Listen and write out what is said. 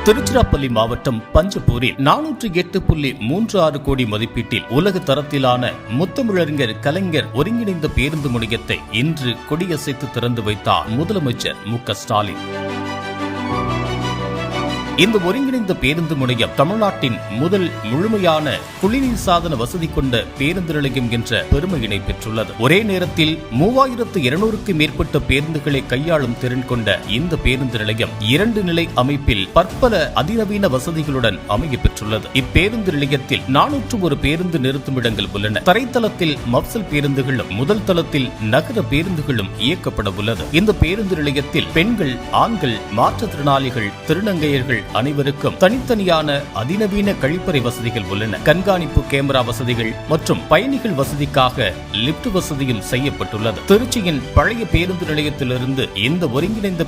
திருச்சிராப்பள்ளி மாவட்டம் பஞ்சப்பூரில் 408.36 கோடி மதிப்பீட்டில் உலக தரத்திலான முத்தமிழறிஞர் கலைஞர் ஒருங்கிணைந்த பேருந்து முனையத்தை இன்று கொடியசைத்து திறந்து வைத்தார் முதலமைச்சர் மு.க.ஸ்டாலின். இந்த ஒருங்கிணைந்த பேருந்து முனையம் தமிழ்நாட்டின் முதல் முழுமையான குளிர்நீர் சாதன வசதி கொண்ட பேருந்து நிலையம் என்ற பெருமையினை பெற்றுள்ளது. ஒரே நேரத்தில் 3200க்கும் மேற்பட்ட பேருந்துகளை கையாளும் திறன் கொண்ட இந்த பேருந்து நிலையம் 2 நிலை அமைப்பில் பற்பல அதிநவீன வசதிகளுடன் அமைய பெற்றுள்ளது. இப்பேருந்து நிலையத்தில் 401 பேருந்து நிறுத்துமிடங்கள் உள்ளன. தரைத்தளத்தில் மப்சல் பேருந்துகளும் முதல் தளத்தில் நகர பேருந்துகளும் இயக்கப்பட உள்ளது. இந்த பேருந்து நிலையத்தில் பெண்கள், ஆண்கள், மாற்றுத்திறனாளிகள், திருநங்கையர்கள் அனைவருக்கும் தனித்தனியான அதிநவீன கழிப்பறை வசதிகள் உள்ளன. கண்காணிப்பு கேமரா வசதிகள் மற்றும் பயணிகள் வசதிக்காக லிப்ட் வசதியும் செய்யப்பட்டுள்ளது. திருச்சியின் பழைய பேருந்து நிலையத்திலிருந்து இந்த ஒருங்கிணைந்த